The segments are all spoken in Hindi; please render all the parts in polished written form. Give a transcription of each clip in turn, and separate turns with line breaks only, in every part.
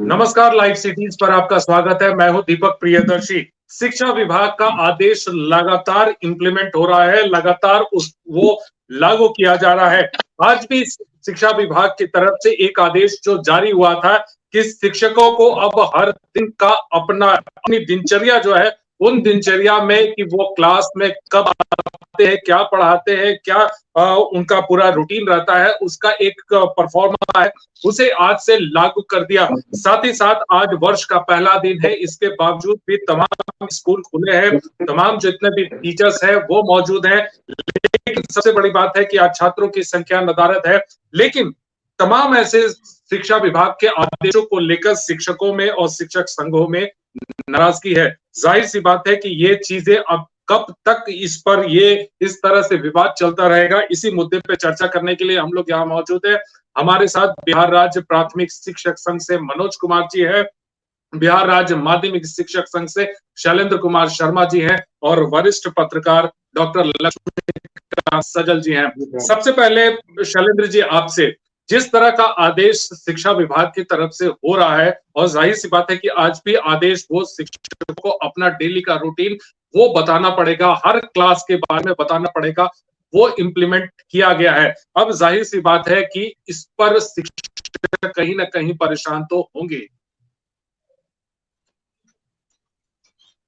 नमस्कार, लाइव सिटीज पर आपका स्वागत है। मैं हूं दीपक प्रियदर्शी। शिक्षा विभाग का आदेश लगातार इंप्लीमेंट हो रहा है, लगातार वो लागू किया जा रहा है। आज भी शिक्षा विभाग की तरफ से एक आदेश जो जारी हुआ था कि शिक्षकों को अब हर दिन का अपनी दिनचर्या जो है, उन दिनचर्या में कि वो क्लास में कब आते हैं, क्या पढ़ाते हैं, क्या उनका पूरा रूटीन रहता है, उसका एक परफॉर्मा है, उसे आज से लागू कर दिया। साथ ही साथ आज वर्ष का पहला दिन है, इसके बावजूद भी तमाम स्कूल खुले हैं, तमाम जितने भी टीचर्स हैं वो मौजूद हैं। लेकिन सबसे बड़ी बात है कि आज छात्रों की संख्या नदारद है, लेकिन तमाम ऐसे शिक्षा विभाग के आदेशों को लेकर शिक्षकों में और शिक्षक संघों में नाराजगी है। जाहिर सी बात है कि ये चीजें अब कब तक इस पर ये इस तरह से विवाद चलता रहेगा, इसी मुद्दे पे चर्चा करने के लिए हम लोग यहाँ मौजूद है। हमारे साथ बिहार राज्य प्राथमिक शिक्षक संघ से मनोज कुमार जी है, बिहार राज्य माध्यमिक शिक्षक संघ से शैलेंद्र कुमार शर्मा जी हैं और वरिष्ठ पत्रकार डॉक्टर लक्ष्मीकांत सजल जी हैं। सबसे पहले शैलेंद्र जी, आपसे जिस तरह का आदेश शिक्षा विभाग की तरफ से हो रहा है, और जाहिर सी बात है कि आज भी आदेश वो शिक्षकों को अपना डेली का रूटीन वो बताना पड़ेगा, हर क्लास के बारे में बताना पड़ेगा, वो इम्प्लीमेंट किया गया है। अब जाहिर सी बात है कि इस पर शिक्षक कहीं ना कहीं परेशान तो होंगे।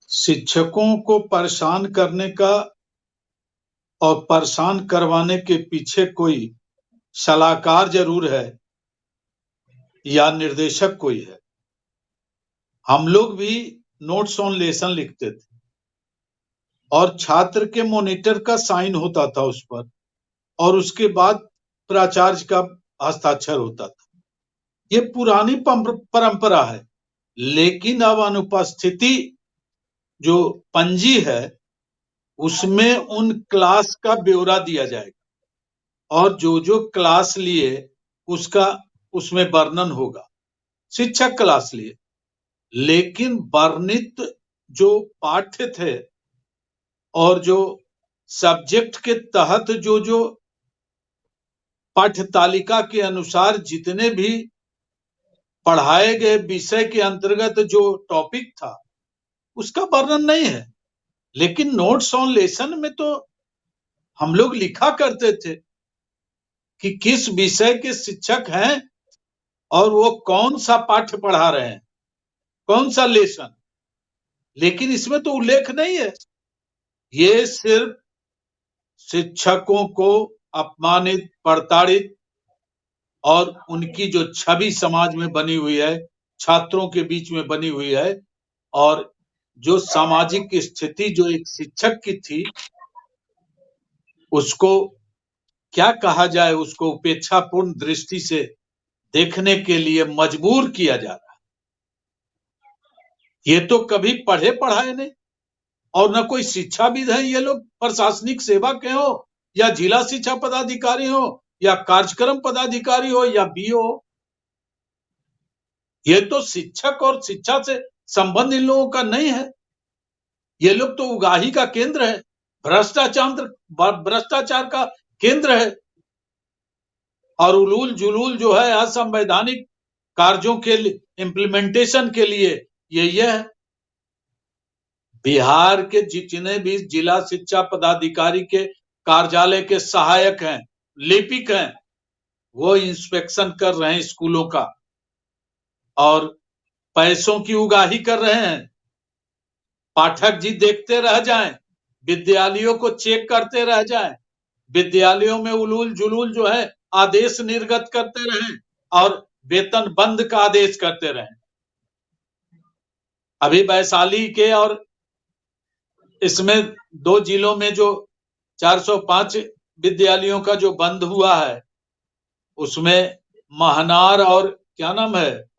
शिक्षकों को परेशान करने का और परेशान करवाने के पीछे कोई सलाहकार जरूर है या निर्देशक कोई है। हम लोग भी नोट्स ऑन लेसन लिखते थे और छात्र के मॉनिटर का साइन होता था उस पर, और उसके बाद प्राचार्य का हस्ताक्षर होता था। ये पुरानी परंपरा है, लेकिन अब अनुपस्थिति जो पंजी है उसमें उन क्लास का ब्यौरा दिया जाएगा और जो जो क्लास लिए उसका उसमें वर्णन होगा। शिक्षक क्लास लिए, लेकिन वर्णित जो पाठ्य थे और जो सब्जेक्ट के तहत जो जो पाठ्य तालिका के अनुसार जितने भी पढ़ाए गए विषय के अंतर्गत जो टॉपिक था उसका वर्णन नहीं है। लेकिन नोट्स ऑन लेसन में तो हम लोग लिखा करते थे कि किस विषय के शिक्षक हैं और वो कौन सा पाठ्य पढ़ा रहे हैं, कौन सा लेसन। लेकिन इसमें तो उल्लेख नहीं है। ये सिर्फ शिक्षकों को अपमानित, प्रताड़ित और उनकी जो छवि समाज में बनी हुई है, छात्रों के बीच में बनी हुई है, और जो सामाजिक स्थिति जो एक शिक्षक की थी उसको क्या कहा जाए, उसको उपेक्षापूर्ण दृष्टि से देखने के लिए मजबूर किया जा रहा है। ये तो कभी पढ़े पढ़ाए नहीं और न कोई शिक्षाविद है। ये लोग प्रशासनिक सेवा के हो या जिला शिक्षा पदाधिकारी हो या कार्यक्रम पदाधिकारी हो या बीओ। ये तो शिक्षक और शिक्षा से संबंध इन लोगों का नहीं है। ये लोग तो उगाही का केंद्र है, भ्रष्टाचार का केंद्र है, और उलूल जुलूल जो है असंवैधानिक कार्यों के इम्प्लीमेंटेशन के लिए ये है। बिहार के जितने भी जिला शिक्षा पदाधिकारी के कार्यालय के सहायक हैं, लिपिक हैं, वो इंस्पेक्शन कर रहे हैं स्कूलों का और पैसों की उगाही कर रहे हैं। पाठक जी देखते रह जाएं, विद्यालयों को चेक करते रह जाएं, विद्यालयों में उलूल जुलूल जो है आदेश निर्गत करते रहें और वेतन बंद का आदेश करते रहें। अभी वैशाली के और इसमें 2 जिलों में जो 405 विद्यालयों का जो बंद हुआ है, उसमें महनार और क्या नाम है,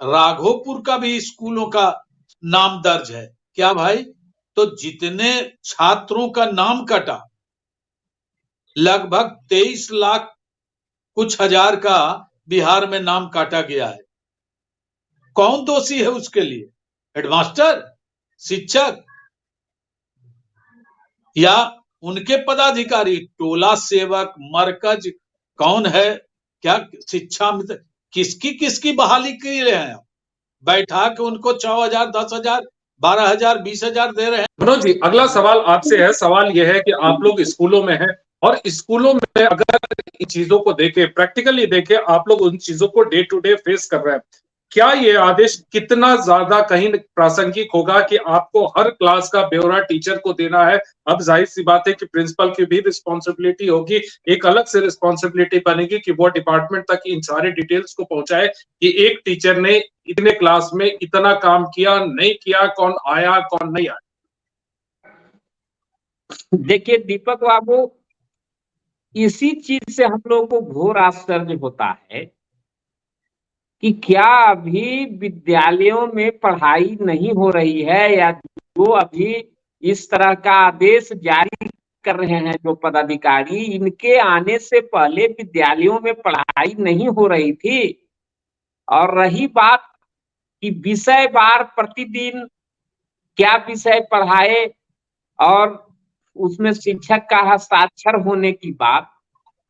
राघोपुर का भी स्कूलों का नाम दर्ज है। क्या भाई? तो जितने छात्रों का नाम कटा, लगभग 23 लाख कुछ हजार का बिहार में नाम काटा गया है। कौन दोषी है उसके लिए? हेडमास्टर, शिक्षक या उनके पदाधिकारी, टोला सेवक, मरकज, कौन है? क्या शिक्षा में किसकी किसकी बहाली के लिए हैं? बैठा के उनको 6,000, 10,000, 12,000, 20,000 दे रहे हैं।
मनोज जी, अगला सवाल आपसे है। सवाल यह है कि आप लोग स्कूलों में हैं और स्कूलों में अगर इन चीजों को देखे, प्रैक्टिकली देखे, आप लोग उन चीजों को डे टू डे फेस कर रहे हैं, क्या ये आदेश कितना ज्यादा कहीं प्रासंगिक होगा कि आपको हर क्लास का ब्यौरा टीचर को देना है? अब जाहिर सी बात है कि प्रिंसिपल की भी रिस्पॉन्सिबिलिटी होगी, एक अलग से रिस्पॉन्सिबिलिटी बनेगी कि वो डिपार्टमेंट तक इन सारे डिटेल्स को पहुंचाए कि एक टीचर ने इतने क्लास में इतना काम किया, नहीं किया, कौन आया, कौन नहीं आया।
देखिए दीपक बाबू, इसी चीज से हम लोगों को घोर आश्चर्य होता है कि क्या अभी विद्यालयों में पढ़ाई नहीं हो रही है, या जो अभी इस तरह का आदेश जारी कर रहे हैं जो पदाधिकारी, इनके आने से पहले विद्यालयों में पढ़ाई नहीं हो रही थी। और रही बात कि विषय वार प्रतिदिन क्या विषय पढ़ाए और उसमें शिक्षक का हस्ताक्षर होने की बात,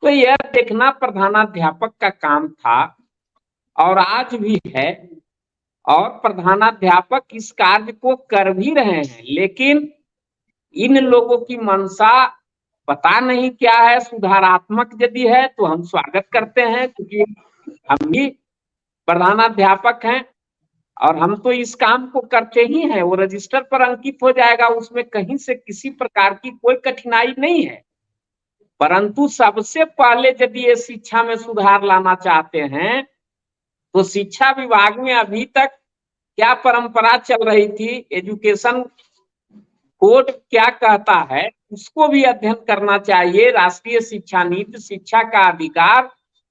तो यह देखना प्रधानाध्यापक का काम था और आज भी है, और प्रधानाध्यापक इस कार्य को कर भी रहे हैं। लेकिन इन लोगों की मंशा पता नहीं क्या है। सुधारात्मक यदि है तो हम स्वागत करते हैं, क्योंकि हम भी प्रधानाध्यापक हैं और हम तो इस काम को करते ही हैं। वो रजिस्टर पर अंकित हो जाएगा, उसमें कहीं से किसी प्रकार की कोई कठिनाई नहीं है। परंतु सबसे पहले यदि ये शिक्षा में सुधार लाना चाहते हैं तो शिक्षा विभाग में अभी तक क्या परंपरा चल रही थी, एजुकेशन कोड क्या कहता है, उसको भी अध्ययन करना चाहिए। राष्ट्रीय शिक्षा नीति, शिक्षा का अधिकार,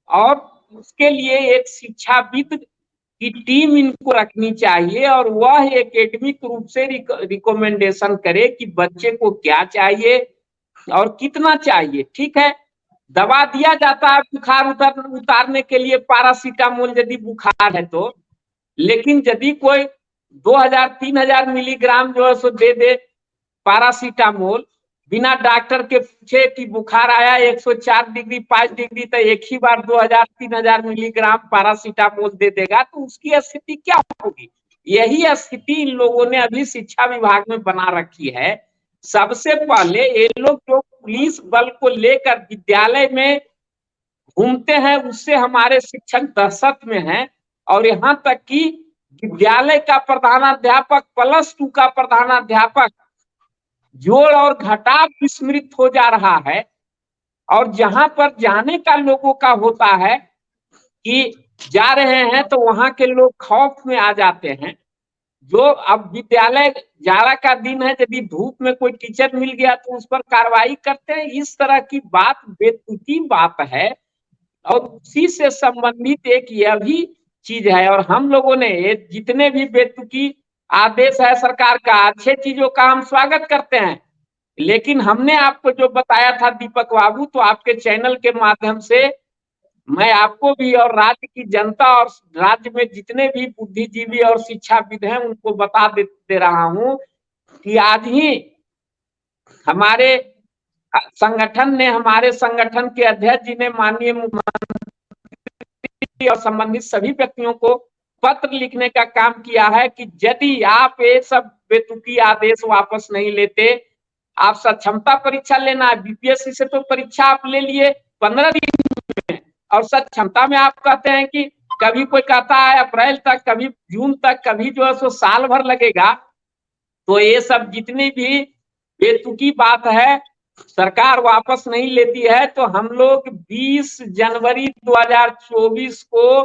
और उसके लिए एक शिक्षाविद की टीम इनको रखनी चाहिए और वह एकेडमिक रूप से रिकमेंडेशन करे कि बच्चे को क्या चाहिए और कितना चाहिए। ठीक है, दवा दिया जाता है बुखार उतारने के लिए, पैरासीटामोल यदि बुखार है तो, लेकिन यदि कोई 2,000-3,000 मिलीग्राम जो है सो दे दे पैरासीटामोल, बिना डॉक्टर के पूछे कि बुखार आया 104 डिग्री 5 डिग्री, तो एक ही बार 2,000-3,000 मिलीग्राम पैरासीटामोल दे देगा, तो उसकी स्थिति क्या होगी? यही स्थिति इन लोगों ने अभी शिक्षा विभाग में बना रखी है। सबसे पहले ये लोग जो पुलिस बल को लेकर विद्यालय में घूमते हैं, उससे हमारे शिक्षक दहशत में हैं। और यहाँ तक कि विद्यालय का प्रधानाध्यापक +2 का प्रधानाध्यापक जोड़ और घटाव विस्मृत हो जा रहा है। और जहां पर जाने का लोगों का होता है कि जा रहे हैं, तो वहां के लोग खौफ में आ जाते हैं। जो अब विद्यालय जाड़ा का दिन है, यदि धूप में कोई टीचर मिल गया तो उस पर कार्रवाई करते हैं। इस तरह की बात बेतुकी बात है और उसी से संबंधित एक यह भी चीज है। और हम लोगों ने जितने भी बेतुकी आदेश है सरकार का, अच्छे चीजों का हम स्वागत करते हैं। लेकिन हमने आपको जो बताया था दीपक बाबू, तो आपके चैनल के माध्यम से मैं आपको भी और राज्य की जनता और राज्य में जितने भी बुद्धिजीवी और शिक्षाविद हैं उनको बता दे रहा हूं कि आज ही हमारे संगठन ने, हमारे संगठन के अध्यक्ष जी ने माननीय मुख्यमंत्री और संबंधित सभी व्यक्तियों को पत्र लिखने का काम किया है कि यदि आप ये सब बेतुकी आदेश वापस नहीं लेते, आप सक्षमता परीक्षा लेना है। बीपीएससी से तो परीक्षा आप ले लिए 15 दिन में, और सक्षमता में आप कहते हैं कि कभी कोई कहता है अप्रैल तक, कभी जून तक, कभी जो है सो साल भर लगेगा। तो ये सब जितनी भी बेतुकी बात है सरकार वापस नहीं लेती है, तो हम लोग 20 जनवरी 2024 को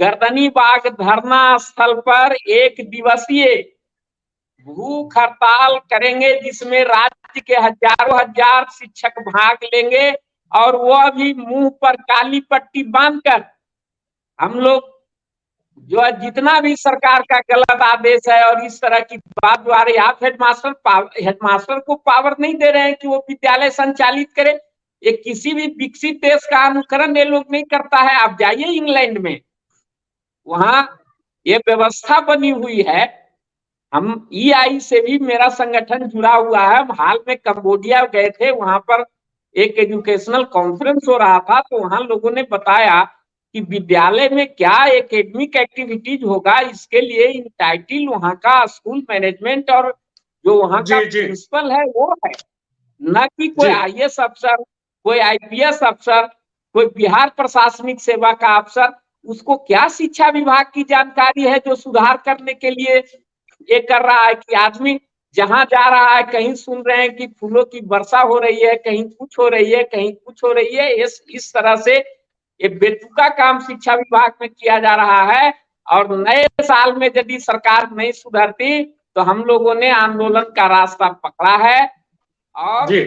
गर्दनी बाग धरना स्थल पर 1 दिवसीय भूख हड़ताल करेंगे, जिसमें राज्य के हजारों हजार शिक्षक भाग लेंगे। और वह भी मुंह पर काली पट्टी बांधकर हम लोग जो है जितना भी सरकार का गलत आदेश है और इस तरह की बात द्वारा, आप हेडमास्टर को पावर नहीं दे रहे हैं कि वो विद्यालय संचालित करे। ये किसी भी विकसित देश का अनुकरण ये लोग नहीं करता है। आप जाइए इंग्लैंड में, वहां ये व्यवस्था बनी हुई है। हम EI से भी मेरा संगठन जुड़ा हुआ है। हम हाल में कंबोडिया गए थे, वहां पर एक एजुकेशनल कॉन्फ्रेंस हो रहा था, तो वहां लोगों ने बताया कि विद्यालय में क्या एकेडमिक एक्टिविटीज होगा, इसके लिए इंटाइटिल वहाँ का स्कूल मैनेजमेंट और जो वहाँ का
जी जी
प्रिंसिपल है वो है, न कि कोई
जी
आईएएस अफसर, कोई आईपीएस अफसर, कोई बिहार प्रशासनिक सेवा का अफसर। उसको क्या शिक्षा विभाग की जानकारी है जो सुधार करने के लिए ये कर रहा है कि आदमी जहां जा रहा है, कहीं सुन रहे हैं कि फूलों की वर्षा हो रही है, कहीं कुछ हो रही है, कहीं कुछ हो रही है। इस तरह से ये बेतुका काम शिक्षा विभाग में किया जा रहा है। और नए साल में यदि सरकार नहीं सुधरती तो हम लोगों ने आंदोलन का रास्ता पकड़ा है और
जी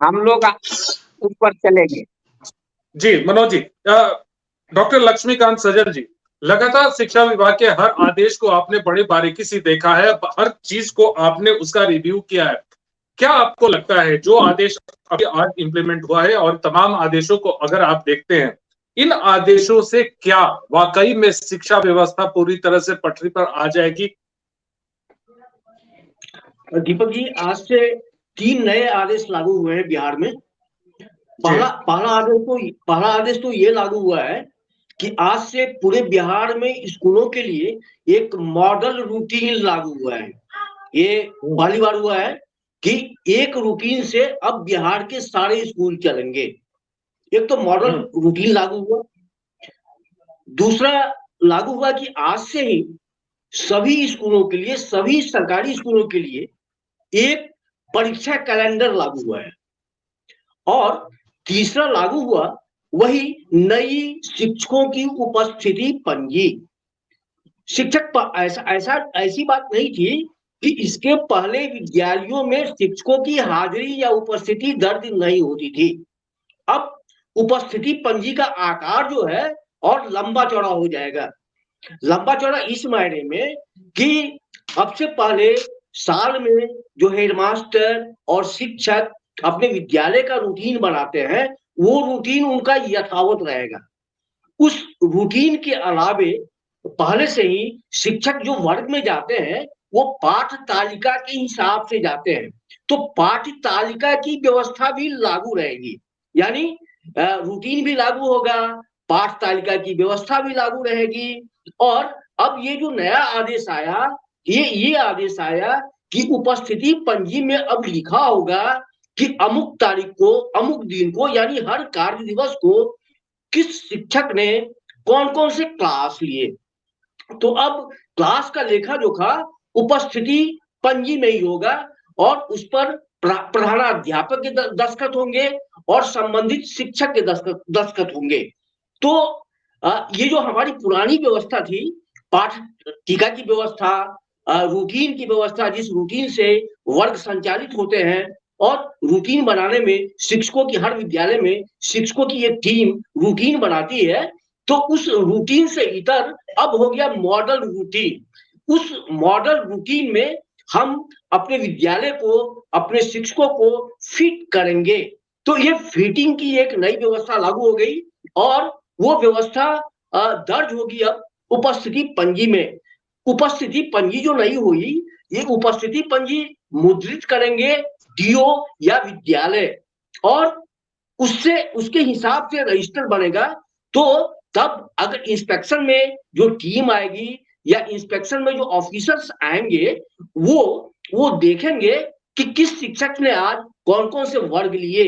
हम लोग ऊपर चलेंगे।
जी मनोज जी, डॉक्टर लक्ष्मीकांत सजल जी, लगातार शिक्षा विभाग के हर आदेश को आपने बड़ी बारीकी से देखा है, हर चीज को आपने उसका रिव्यू किया है। क्या आपको लगता है जो आदेश अभी आज इंप्लीमेंट हुआ है और तमाम आदेशों को अगर आप देखते हैं, इन आदेशों से क्या वाकई में शिक्षा व्यवस्था पूरी तरह से पटरी पर आ जाएगी?
दीपक जी, आज से 3 नए आदेश लागू हुए हैं बिहार में। पहला आदेश तो ये लागू हुआ है कि आज से पूरे बिहार में स्कूलों के लिए एक मॉडल रूटीन लागू हुआ है। ये पहली बार हुआ है कि एक रूटीन से अब बिहार के सारे स्कूल चलेंगे। एक तो मॉडल रूटीन लागू हुआ। दूसरा लागू हुआ कि आज से ही सभी स्कूलों के लिए, सभी सरकारी स्कूलों के लिए एक परीक्षा कैलेंडर लागू हुआ है। और तीसरा लागू हुआ वही नई शिक्षकों की उपस्थिति पंजी। शिक्षक ऐसी बात नहीं थी कि इसके पहले विद्यालयों में शिक्षकों की हाजिरी या उपस्थिति दर्ज नहीं होती थी। अब उपस्थिति पंजी का आकार जो है और लंबा चौड़ा हो जाएगा। लंबा चौड़ा इस मायने में कि अब से पहले साल में जो हेडमास्टर और शिक्षक अपने विद्यालय का रूटीन बनाते हैं, वो रूटीन उनका यथावत रहेगा। उस रूटीन के अलावे पहले से ही शिक्षक जो वर्ग में जाते हैं वो पाठ तालिका के हिसाब से जाते हैं, तो पाठ्य तालिका की व्यवस्था भी लागू रहेगी। यानी रूटीन भी लागू होगा, पाठ तालिका की व्यवस्था भी लागू रहेगी। और अब ये जो नया आदेश आया, ये आदेश आया कि उपस्थिति पंजी में अब लिखा होगा कि अमुक तारीख को, अमुक दिन को, यानी हर कार्य दिवस को किस शिक्षक ने कौन कौन से क्लास लिए। तो अब क्लास का लेखा जोखा उपस्थिति पंजी में ही होगा और उस पर प्रधानाध्यापक के दस्तखत होंगे और संबंधित शिक्षक के दस्तखत होंगे। तो ये जो हमारी पुरानी व्यवस्था थी, पाठ टीका की व्यवस्था, रूटीन की व्यवस्था, जिस रूटीन से वर्ग संचालित होते हैं और रूटीन बनाने में शिक्षकों की, हर विद्यालय में शिक्षकों की एक टीम रूटीन बनाती है, तो उस रूटीन से इतर अब हो गया मॉडल रूटीन। उस मॉडल रूटीन में हम अपने विद्यालय को, अपने शिक्षकों को फिट करेंगे। तो ये फिटिंग की एक नई व्यवस्था लागू हो गई और वो व्यवस्था दर्ज होगी अब उपस्थिति पंजी में। उपस्थिति पंजी जो नहीं हुई, ये उपस्थिति पंजी मुद्रित करेंगे डीओ या विद्यालय और उससे, उसके हिसाब से रजिस्टर बनेगा। तो तब अगर इंस्पेक्शन में जो टीम आएगी या इंस्पेक्शन में जो ऑफिसर्स आएंगे, वो देखेंगे कि किस शिक्षक ने आज कौन कौन से वर्ग लिए।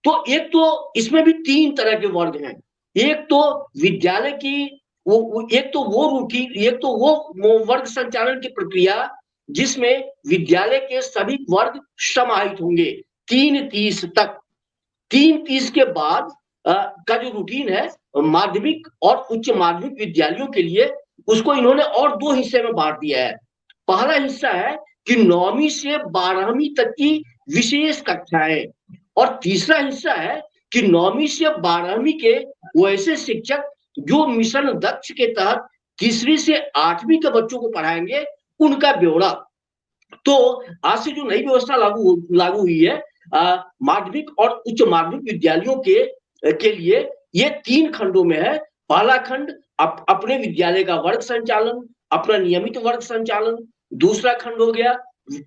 तो एक तो इसमें भी 3 तरह के वर्ग हैं। एक तो विद्यालय की एक तो वो रूटीन, एक तो वो वर्ग संचालन की प्रक्रिया जिसमें विद्यालय के सभी वर्ग समाहित होंगे 3:30 तक। 3:30 के बाद का जो रूटीन है माध्यमिक और उच्च माध्यमिक विद्यालयों के लिए, उसको इन्होंने और 2 हिस्से में बांट दिया है। पहला हिस्सा है कि 9वीं से 12वीं तक की विशेष कक्षाएं और तीसरा हिस्सा है कि 9वीं से 12वीं के वैसे शिक्षक जो मिशन दक्ष के तहत 3री से 8वीं के बच्चों को पढ़ाएंगे, उनका ब्यौरा। तो आज से जो नई व्यवस्था लागू हुई है माध्यमिक और उच्च माध्यमिक विद्यालयों के लिए, ये 3 खंडों में है। पहला खंड अपने विद्यालय का वर्ग संचालन, अपना नियमित वर्ग संचालन। दूसरा खंड हो गया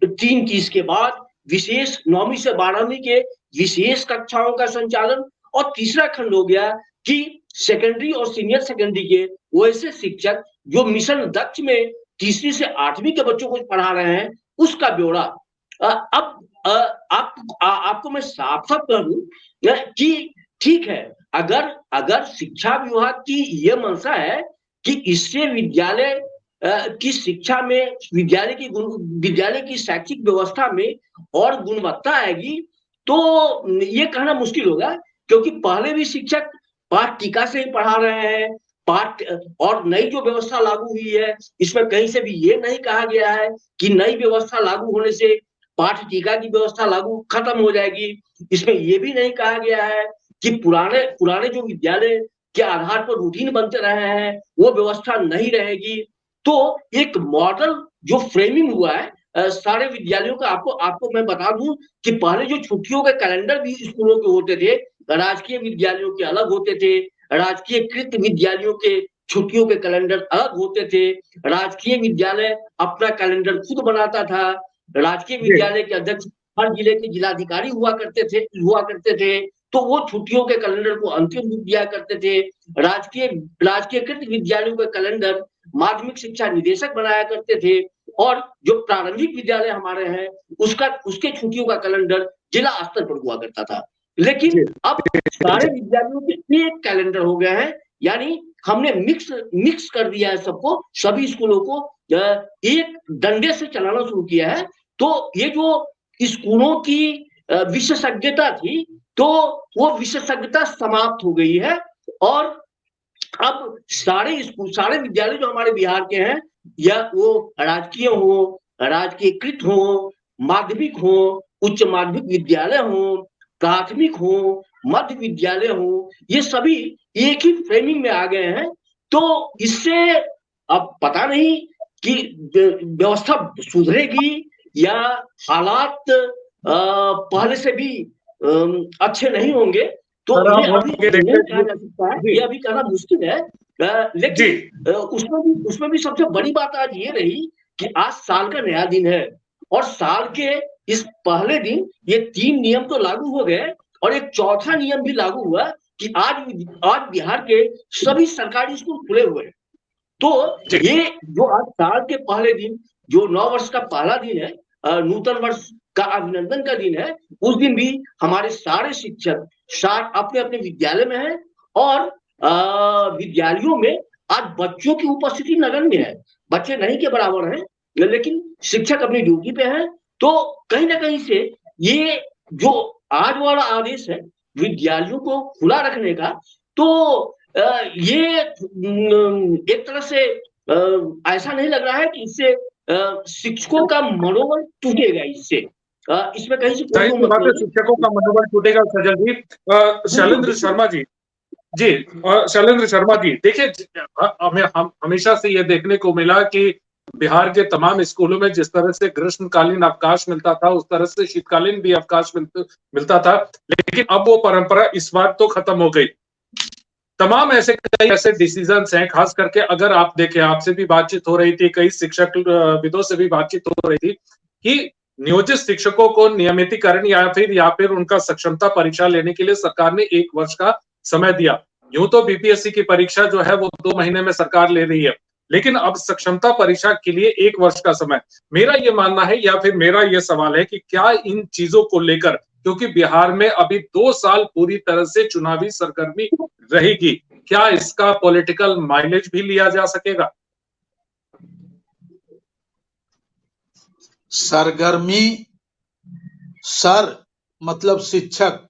3:30 के बाद विशेष 9वीं से 12वीं के विशेष कक्षाओं का संचालन। और तीसरा खंड हो गया कि सेकेंडरी और सीनियर सेकेंडरी के वैसे शिक्षक जो मिशन दक्ष में तीसरी से 8वीं के बच्चों को पढ़ा रहे हैं, उसका ब्यौरा अब आपको मैं साफ साफ कह दूं कि ठीक है, अगर शिक्षा विभाग की ये मंशा है कि इससे विद्यालय की शिक्षा में, विद्यालय की शैक्षिक व्यवस्था में और गुणवत्ता आएगी, तो ये कहना मुश्किल होगा, क्योंकि पहले भी शिक्षक पाठ टीका से ही पढ़ा रहे हैं। पाठ और नई जो व्यवस्था लागू हुई है, इसमें कहीं से भी ये नहीं कहा गया है कि नई व्यवस्था लागू होने से पाठ टीका की व्यवस्था लागू खत्म हो जाएगी। इसमें ये भी नहीं कहा गया है कि पुराने जो विद्यालय के आधार पर रूटीन बनते रहे हैं, वो व्यवस्था नहीं रहेगी। तो एक मॉडल जो फ्रेमिंग हुआ है सारे विद्यालयों का, आपको मैं बता दूं कि पहले जो छुट्टियों के कैलेंडर भी स्कूलों के होते थे, राजकीय विद्यालयों के अलग होते थे, राजकीय कृत विद्यालयों के छुट्टियों के कैलेंडर अलग होते थे। राजकीय विद्यालय अपना कैलेंडर खुद बनाता था। राजकीय विद्यालय के अध्यक्ष हर जिले के जिलाधिकारी हुआ करते थे, तो वो छुट्टियों के कैलेंडर को अंतिम रूप दिया करते थे। राजकीय कृत विद्यालयों के कैलेंडर माध्यमिक शिक्षा निदेशक बनाया करते थे, और जो प्रारंभिक विद्यालय हमारे हैं उसके छुट्टियों का कैलेंडर जिला स्तर पर हुआ करता था। लेकिन अब सारे विद्यालयों के एक कैलेंडर हो गए हैं, यानी हमने मिक्स कर दिया है सबको, सभी स्कूलों को एक डंडे से चलाना शुरू किया है। तो ये जो स्कूलों की विशेषज्ञता थी, तो वो विशेषज्ञता समाप्त हो गई है, और अब सारे विद्यालय जो हमारे बिहार के हैं, या वो राजकीय हो, राजकीयकृत हो, माध्यमिक हो, उच्च माध्यमिक विद्यालय हो, प्राथमिक हो, मध्य विद्यालय हो, ये सभी एक ही फ्रेमिंग में आ गए हैं। तो इससे अब पता नहीं कि व्यवस्था सुधरेगी या हालात पहले से भी अच्छे नहीं होंगे, तो ये अभी नहीं कहा जा सकता है, ये अभी कहना मुश्किल है। लेकिन उसमें भी सबसे बड़ी बात आज ये रही कि आज साल का नया दिन है, और साल के इस पहले दिन ये 3 नियम तो लागू हो गए, और एक चौथा नियम भी लागू हुआ कि आज बिहार के सभी सरकारी स्कूल खुले हुए हैं। तो ये जो आज साल के पहले दिन, जो 9 वर्ष का पहला दिन है, नूतन वर्ष का अभिनंदन का दिन है, उस दिन भी हमारे सारे शिक्षक अपने अपने विद्यालय में हैं, और विद्यालयों में आज बच्चों की उपस्थिति नगण्य है। बच्चे नहीं के बराबर हैं, लेकिन शिक्षक अपनी ड्यूटी पे हैं। तो कहीं ना कहीं से ये जो आज वाला आदेश है विद्यालयों को खुला रखने का, तो ये एक तरह से ऐसा नहीं लग रहा है कि इससे शिक्षकों का मनोबल टूटेगा। इसमें कहीं से
शिक्षकों का मनोबल टूटेगा। शैलेंद्र शर्मा जी, शैलेंद्र शर्मा जी, देखिए हमें हमेशा से ये देखने को मिला कि बिहार के तमाम स्कूलों में जिस तरह से ग्रीष्मकालीन अवकाश मिलता था, उस तरह से शीतकालीन भी अवकाश मिलता था, लेकिन अब वो परंपरा इस बार तो खत्म हो गई। तमाम कई ऐसे डिसीजंस हैं, खास करके अगर आप देखें, आपसे भी बातचीत हो रही थी, कई शिक्षक विदों से भी बातचीत हो रही थी कि नियोजित शिक्षकों को नियमितीकरण या फिर उनका सक्षमता परीक्षा लेने के लिए सरकार ने 1 वर्ष का समय दिया। यूं तो बीपीएससी की परीक्षा जो है वो 2 महीने में सरकार ले रही है, लेकिन अब सक्षमता परीक्षा के लिए 1 वर्ष का समय। मेरा ये मानना है, या फिर मेरा ये सवाल है कि क्या इन चीजों को लेकर, क्योंकि बिहार में अभी 2 साल पूरी तरह से चुनावी सरगर्मी रहेगी, क्या इसका पॉलिटिकल माइलेज भी लिया जा सकेगा?
सरगर्मी, सर मतलब शिक्षक,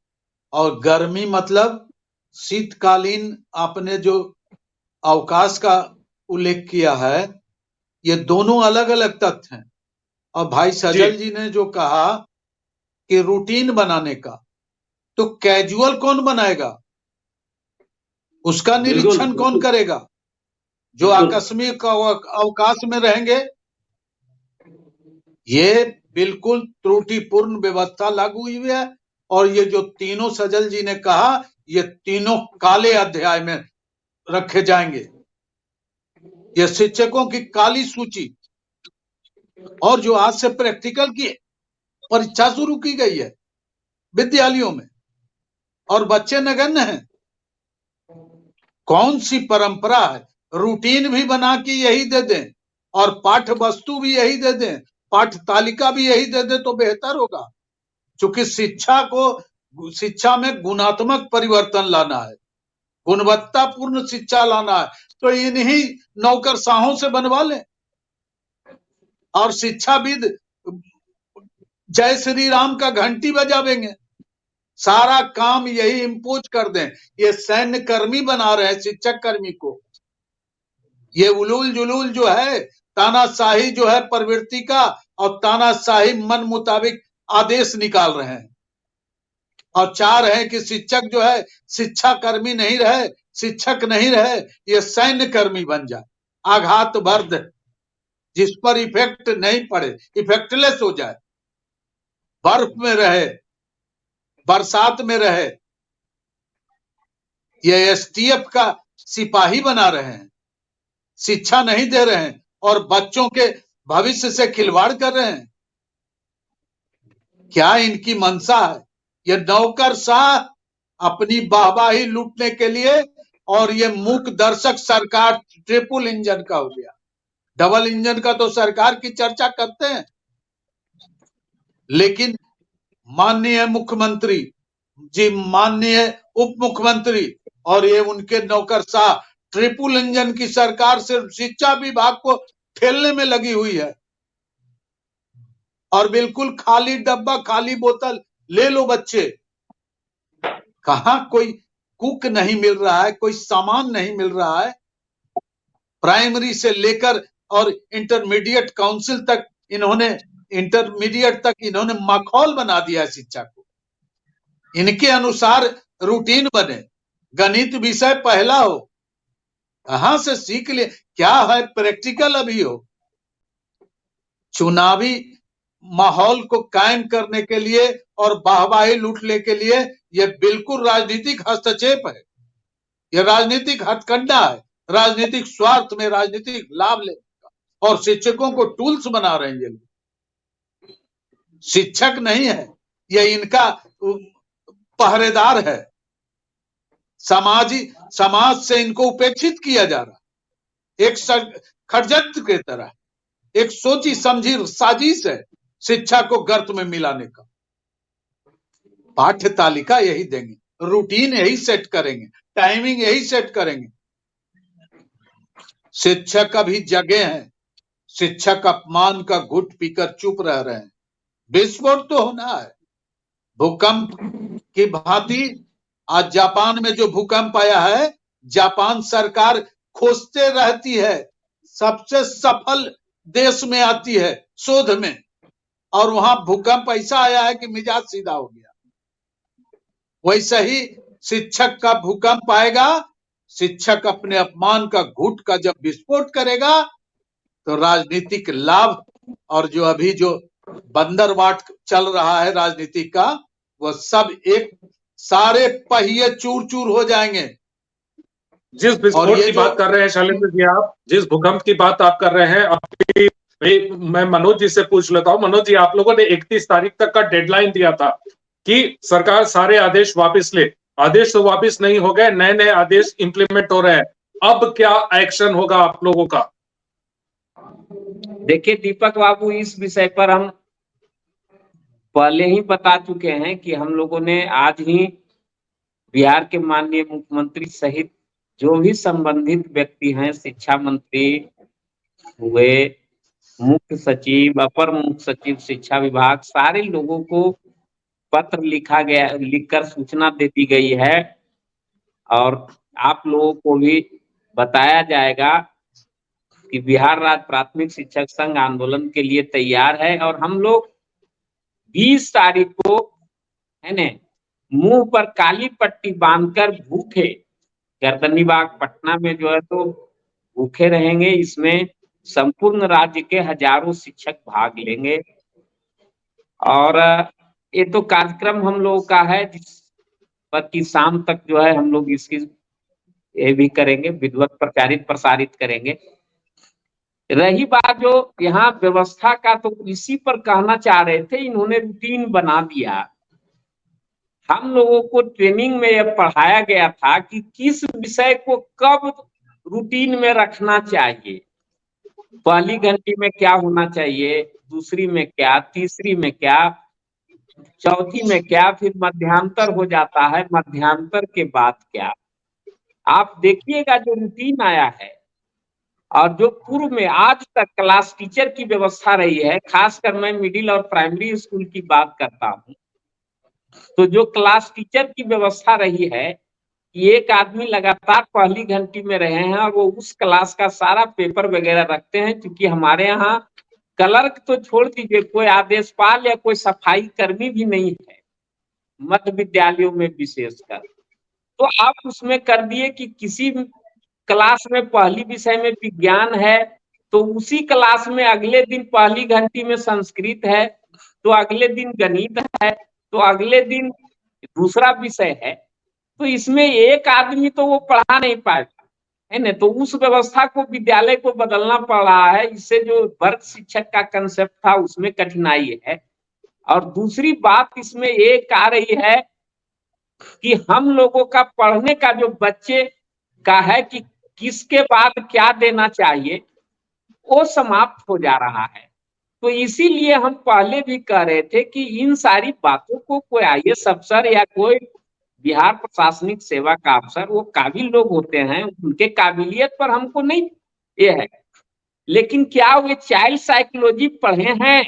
और गर्मी मतलब शीतकालीन, आपने जो अवकाश का उल्लेख किया है, ये दोनों अलग अलग तथ्य हैं। और भाई सजल जी ने जो कहा कि रूटीन बनाने का, तो कैजुअल कौन बनाएगा? उसका निरीक्षण कौन करेगा? जो आकस्मिक अवकाश में रहेंगे। ये बिल्कुल त्रुटिपूर्ण व्यवस्था लागू हुई है, और ये जो तीनों सजल जी ने कहा, ये तीनों काले अध्याय में रखे जाएंगे। ये शिक्षकों की काली सूची, और जो आज से प्रैक्टिकल की परीक्षा शुरू की गई है विद्यालयों में, और बच्चे नगण्य हैं। कौन सी परंपरा है? रूटीन भी बना के यही दे दें और पाठ्य वस्तु भी यही दे दें, पाठ्य तालिका भी यही दे दें तो बेहतर होगा। क्योंकि शिक्षा में गुणात्मक परिवर्तन लाना है, गुणवत्तापूर्ण शिक्षा लाना है, तो इन्हीं नौकरशाहों से बनवा लें और शिक्षाविद जय श्री राम का घंटी बजावेंगे। सारा काम यही इम्पोज कर दें। ये सैन्य कर्मी बना रहे हैं शिक्षक कर्मी को। ये उलूल जुलूल जो है, तानाशाही जो है प्रवृत्ति का, और तानाशाही मन मुताबिक आदेश निकाल रहे हैं और चाह रहे हैं कि शिक्षक जो है शिक्षा कर्मी नहीं रहे, शिक्षक नहीं रहे, ये सैन्य कर्मी बन जाए, आघात वर्ध, जिस पर इफेक्ट नहीं पड़े, इफेक्टलेस हो जाए, बर्फ में रहे, बरसात में रहे। ये एसटीएफ का सिपाही बना रहे हैं, शिक्षा नहीं दे रहे हैं और बच्चों के भविष्य से खिलवाड़ कर रहे हैं। क्या इनकी मंशा है? ये नौकरशाह अपनी वाहवाही लूटने के लिए, और ये मूक दर्शक सरकार ट्रिपल इंजन का हो गया। डबल इंजन का तो सरकार की चर्चा करते हैं, लेकिन माननीय मुख्यमंत्री जी, माननीय उप मुख्यमंत्री और ये उनके नौकरशाह ट्रिपल इंजन की सरकार सिर्फ शिक्षा विभाग को ठेलने में लगी हुई है और बिल्कुल खाली डब्बा, खाली बोतल, ले लो बच्चे। कहां कोई कुक नहीं मिल रहा है, कोई सामान नहीं मिल रहा है। प्राइमरी से लेकर और इंटरमीडिएट काउंसिल तक इन्होंने माखौल बना दिया शिक्षा को। इनके अनुसार रूटीन बने, गणित विषय पहला हो, कहां से सीख ले, क्या है प्रैक्टिकल अभी हो। चुनावी माहौल को कायम करने के लिए और वाहवाही लूटने के लिए यह बिल्कुल राजनीतिक हस्तक्षेप है, यह राजनीतिक हथकंडा है, राजनीतिक स्वार्थ में राजनीतिक लाभ लेने का, और शिक्षकों को टूल्स बना रहे हैं ये लोग। शिक्षक नहीं है, यह इनका पहरेदार है। समाज से इनको उपेक्षित किया जा रहा है, एक षड्यंत्र के तरह, एक सोची समझी साजिश है शिक्षा को गर्त में मिलाने का। पाठ्य तालिका यही देंगे, रूटीन यही सेट करेंगे, टाइमिंग यही सेट करेंगे। शिक्षक अभी जगे हैं, शिक्षक अपमान का घुट पीकर चुप रह रहे हैं। विस्फोट तो होना है, भूकंप की भांति। आज जापान में जो भूकंप आया है, जापान सरकार खोजते रहती है, सबसे सफल देश में आती है शोध में, और वहां भूकंप ऐसा आया है कि मिजाज सीधा हो गया। वैसे ही शिक्षक का भूकंप आएगा। शिक्षक अपने अपमान का घुट का जब विस्फोट करेगा तो राजनीतिक लाभ और जो बंदरवाट चल रहा है राजनीति का, वह सब एक सारे पहिए चूर चूर हो जाएंगे।
जिस विस्फोट की बात कर रहे हैं शैलेंद्र जी, आप जिस भूकंप की बात आप कर रहे हैं, अभी मैं मनोज जी से पूछ लेता हूं। मनोज जी, आप लोगों ने 31 तारीख तक का डेडलाइन दिया था कि सरकार सारे आदेश वापस ले। आदेश तो वापस नहीं हो गए, नए नए आदेश इंप्लीमेंट हो रहे हैं। अब क्या एक्शन होगा आप लोगों का?
देखिए दीपक बाबू, इस विषय पर हम पहले ही बता चुके हैं कि हम लोगों ने आज ही बिहार के माननीय मुख्यमंत्री सहित जो भी संबंधित व्यक्ति हैं, शिक्षा मंत्री हुए, मुख्य सचिव, अपर मुख्य सचिव शिक्षा विभाग, सारे लोगों को पत्र लिखकर सूचना दे दी गई है और आप लोगों को भी बताया जाएगा कि बिहार राज्य प्राथमिक शिक्षक संघ आंदोलन के लिए तैयार है। और हम लोग 20 तारीख को है न मुंह पर काली पट्टी बांधकर भूखे गर्दनीबाग पटना में जो है तो भूखे रहेंगे। इसमें संपूर्ण राज्य के हजारों शिक्षक भाग लेंगे और ये तो कार्यक्रम हम लोगों का है, जिस पर की शाम तक जो है हम लोग इसकी ये भी करेंगे, विधिवत प्रसारित करेंगे। रही बात जो यहाँ व्यवस्था का, तो इसी पर कहना चाह रहे थे। इन्होंने रूटीन बना दिया हम लोगों को ट्रेनिंग में यह पढ़ाया गया था कि किस विषय को कब रूटीन में रखना चाहिए। पहली घंटी में क्या होना चाहिए, दूसरी में क्या, तीसरी में क्या, चौथी में क्या, फिर मध्यांतर हो जाता है, मध्यांतर के बाद क्या। आप देखिएगा जो रूटीन आया है और जो पूर्व में आज तक क्लास टीचर की व्यवस्था रही है, खासकर मैं मिडिल और प्राइमरी स्कूल की बात करता हूँ, तो जो क्लास टीचर की व्यवस्था रही है, एक आदमी लगातार पहली घंटी में रहे हैं और वो उस क्लास का सारा पेपर वगैरह रखते हैं। क्योंकि हमारे यहाँ क्लर्क तो छोड़ दीजिए, कोई आदेशपाल या कोई सफाई कर्मी भी नहीं है मध्य विद्यालयों में विशेषकर। तो आप उसमें कर दिए कि किसी क्लास में पहली विषय में विज्ञान है तो उसी क्लास में अगले दिन पहली घंटी में संस्कृत है, तो अगले दिन गणित है, तो अगले दिन दूसरा विषय है। तो इसमें एक आदमी तो वो पढ़ा नहीं पाएगा, है ना। तो उस व्यवस्था को विद्यालय को बदलना पड़ रहा है। इससे जो वर्ग शिक्षक का कंसेप्ट था उसमें कठिनाई है। और दूसरी बात इसमें एक आ रही है कि हम लोगों का पढ़ने का जो बच्चे का है कि किसके बाद क्या देना चाहिए, वो समाप्त हो जा रहा है। तो इसीलिए हम पहले भी कह रहे थे कि इन सारी बातों को कोई IAS अफसर या कोई बिहार प्रशासनिक सेवा का अफसर, वो काबिल लोग होते हैं, उनके काबिलियत पर हमको नहीं ये है, लेकिन क्या वे चाइल्ड साइकोलॉजी पढ़े हैं,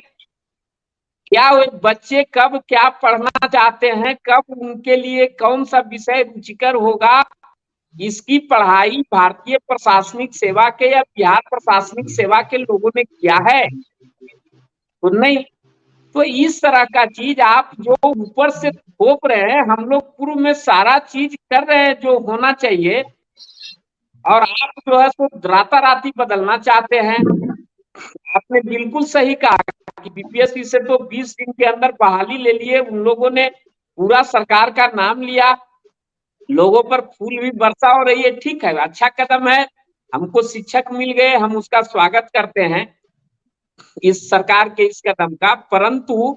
क्या वे बच्चे कब क्या पढ़ना चाहते हैं, कब उनके लिए कौन सा विषय रुचिकर होगा, इसकी पढ़ाई भारतीय प्रशासनिक सेवा के या बिहार प्रशासनिक सेवा के लोगों ने किया है? तो नहीं। तो इस तरह का चीज आप जो ऊपर से थोप रहे हैं, हम लोग पूर्व में सारा चीज कर रहे हैं जो होना चाहिए, और आप जो है सो राताराती बदलना चाहते हैं। आपने बिल्कुल सही कहा कि BPSC से तो 20 दिन के अंदर बहाली ले लिए उन लोगों ने, पूरा सरकार का नाम लिया, लोगों पर फूल भी वर्षा हो रही है। ठीक है, अच्छा कदम है, हमको शिक्षक मिल गए, हम उसका स्वागत करते हैं इस सरकार के इस कदम का। परंतु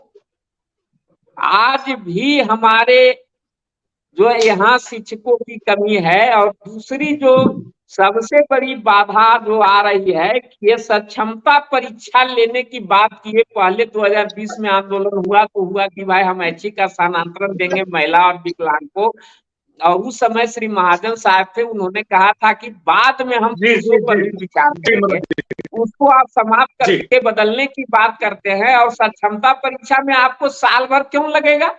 आज भी हमारे जो यहाँ शिक्षकों की कमी है, और दूसरी जो सबसे बड़ी बाधा जो आ रही है कि ये सक्षमता परीक्षा लेने की बात की है। पहले 2020 में आंदोलन हुआ तो हुआ कि भाई हम ऐच्छिक का स्थानांतरण देंगे महिला और विकलांग को, और उस समय श्री महाजन साहब थे, उन्होंने कहा था कि बाद में हम चीजों पर भी विचार करेंगे। उसको आप समाप्त करके बदलने की बात करते हैं। और सक्षमता परीक्षा में आपको साल भर क्यों लगेगा?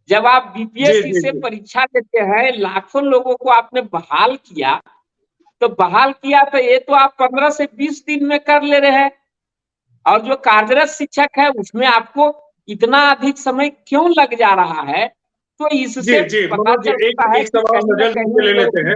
जब आप BPSC से परीक्षा देते हैं, लाखों लोगों को आपने बहाल किया, तो बहाल किया तो ये तो आप 15 से 20 दिन में कर ले रहे हैं, और जो कार्यरत शिक्षक है उसमें आपको इतना अधिक समय क्यों लग जा रहा है? तो इससे पता चलता है
एक सवाल सजल जी से ले लेते हैं।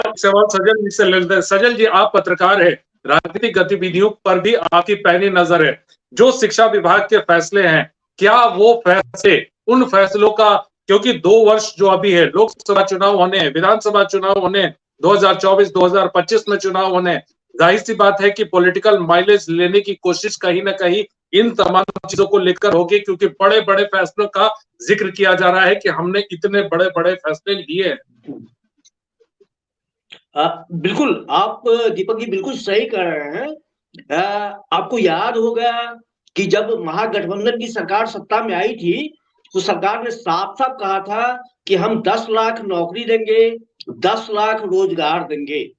एक सवाल सजल जी से ले लेते हैं। सजल जी, आप पत्रकार है, राजनीतिक गतिविधियों पर भी आपकी पैनी नजर है। जो शिक्षा विभाग के फैसले हैं, क्या वो फैसले उन फैसलों का, क्योंकि 2 वर्ष जो अभी है, लोकसभा चुनाव होने हैं, विधानसभा चुनाव होने, 2024-2025 में चुनाव होने, जाहिर सी बात है कि पॉलिटिकल माइलेज लेने की कोशिश कहीं ना कहीं इन तमाम चीजों को लेकर होगी, क्योंकि बड़े बड़े फैसलों का जिक्र किया जा रहा है कि हमने इतने बड़े बड़े फैसले लिए हैं।
बिल्कुल, आप दीपक जी बिल्कुल सही कह रहे हैं। आपको याद होगा कि जब महागठबंधन की सरकार सत्ता में आई थी, तो सरकार ने साफ साफ कहा था कि हम 10 लाख नौकरी देंगे, 10 लाख रोजगार देंगे।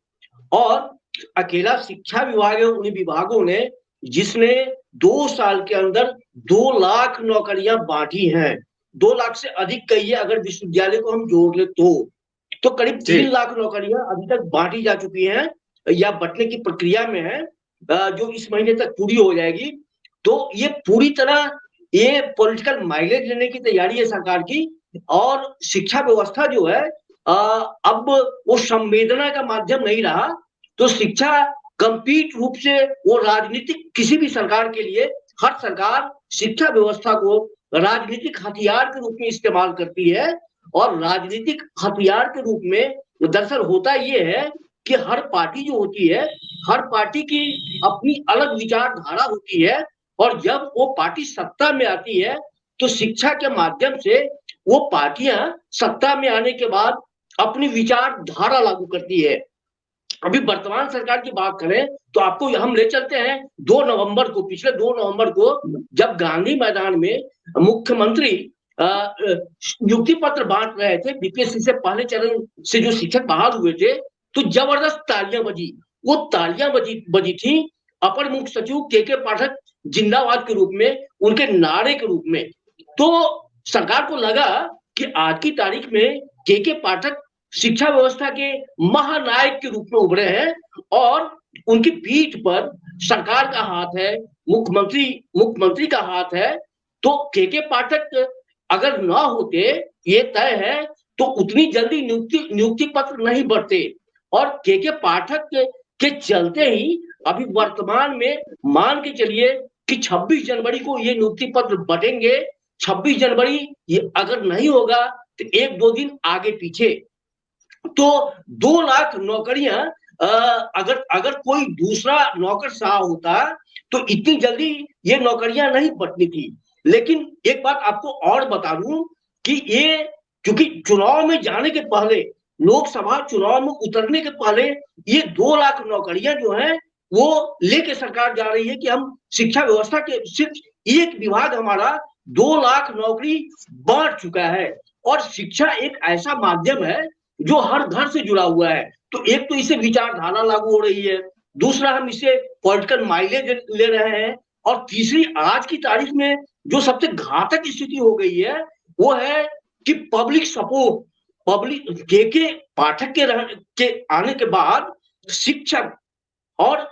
और अकेला शिक्षा विभाग है उन विभागों ने जिसने 2 साल के अंदर 2 लाख नौकरियां बांटी हैं। 2 लाख से अधिक कहिए, अगर विश्वविद्यालय को हम जोड़ ले तो करीब 3 लाख नौकरियां अभी तक बांटी जा चुकी हैं या बंटने की प्रक्रिया में है, जो इस महीने तक पूरी हो जाएगी। तो ये पूरी तरह ये पॉलिटिकल माइलेज लेने की तैयारी है सरकार की। और शिक्षा व्यवस्था जो है अब वो संवेदना का माध्यम नहीं रहा। तो शिक्षा कंप्लीट रूप से वो राजनीतिक, किसी भी सरकार के लिए हर सरकार शिक्षा व्यवस्था को राजनीतिक हथियार के रूप में इस्तेमाल करती है। और राजनीतिक हथियार के रूप में दरअसल होता ये है कि हर पार्टी जो होती है, हर पार्टी की अपनी अलग विचारधारा होती है, और जब वो पार्टी सत्ता में आती है तो शिक्षा के माध्यम से वो पार्टियां सत्ता में आने के बाद अपनी विचारधारा लागू करती है। अभी वर्तमान सरकार की बात करें तो आपको हम ले चलते हैं 2 नवंबर को, पिछले 2 नवंबर को जब गांधी मैदान में मुख्यमंत्री नियुक्ति पत्र बांट रहे थे, बीपीएससी से पहले चरण से जो शिक्षक बहाल हुए थे, तो जबरदस्त तालियां बजी। वो तालियां बजी थी अपर मुख्य सचिव के पाठक जिंदाबाद के रूप में, उनके नारे के रूप में। तो सरकार को लगा कि आज की तारीख में के पाठक शिक्षा व्यवस्था के महानायक के रूप में उभरे हैं और उनकी पीठ पर सरकार का हाथ है, मुख्यमंत्री का हाथ है। तो के पाठक अगर ना होते, ये तय है, तो उतनी जल्दी नियुक्ति पत्र नहीं बढ़ते। और के पाठक के चलते ही अभी वर्तमान में मान के चलिए कि 26 जनवरी को ये नियुक्ति पत्र बटेंगे। 26 जनवरी ये अगर नहीं होगा तो 1-2 दिन आगे पीछे, तो 2 लाख नौकरियां अगर कोई दूसरा नौकरशाह होता तो इतनी जल्दी ये नौकरियां नहीं बटनी थी। लेकिन एक बात आपको और बता दूं कि ये, क्योंकि चुनाव में जाने के पहले, लोकसभा चुनाव में उतरने के पहले ये 2 लाख नौकरियां जो है वो लेके सरकार जा रही है कि हम शिक्षा व्यवस्था के सिर्फ एक विभाग हमारा 2 लाख नौकरी बांट चुका है। और शिक्षा एक ऐसा माध्यम है जो हर घर से जुड़ा हुआ है। तो एक तो इसे विचारधारा लागू हो रही है, दूसरा हम इसे पॉलिटिकल माइलेज ले रहे हैं, और तीसरी आज की तारीख में जो सबसे घातक स्थिति हो गई है वो है कि पब्लिक सपोर्ट, के पाठक के आने के बाद शिक्षक और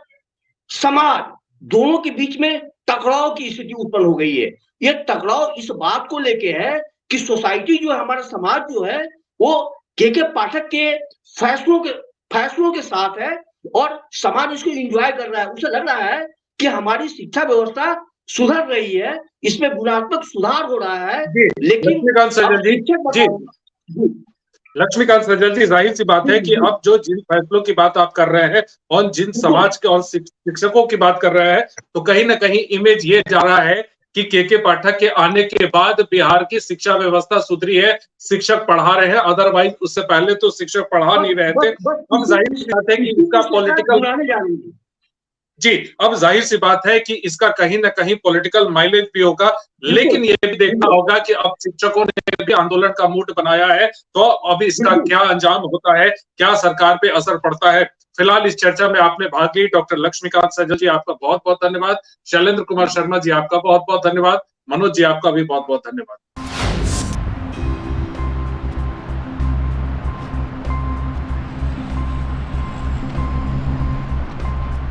समाज दोनों के बीच में टकराव की स्थिति उत्पन्न हो गई है। ये टकराव इस बात को लेके है कि सोसाइटी जो है, हमारा समाज जो है, वो के पाठक के फैसलों के साथ है और समाज इसको एंजॉय कर रहा है। उसे लग रहा है कि हमारी शिक्षा व्यवस्था सुधर रही है, इसमें गुणात्मक सुधार हो रहा है। लेकिन
लक्ष्मीकांत सज्जन जी, जाहिर सी बात है कि अब जो जिन फैसलों की बात आप कर रहे हैं और जिन समाज के और शिक्षकों की बात कर रहे हैं, तो कहीं ना कहीं इमेज ये जा रहा है कि के पाठक के आने के बाद बिहार की शिक्षा व्यवस्था सुधरी है, शिक्षक पढ़ा रहे हैं। अदरवाइज उससे पहले तो शिक्षक पढ़ा नहीं रहे थे। अब जाहिर सी बात है कि इसका पॉलिटिकल अब जाहिर सी बात है कि इसका कहीं ना कहीं पॉलिटिकल माइलेज भी होगा। लेकिन ये भी देखना होगा कि अब शिक्षकों ने भी आंदोलन का मूड बनाया है, तो अब इसका क्या अंजाम होता है, क्या सरकार पे असर पड़ता है। फिलहाल इस चर्चा में आपने भाग ली। डॉक्टर लक्ष्मीकांत सज्जन जी, आपका बहुत बहुत धन्यवाद। शैलेंद्र कुमार शर्मा जी, आपका बहुत बहुत धन्यवाद। मनोज जी, आपका भी बहुत बहुत धन्यवाद।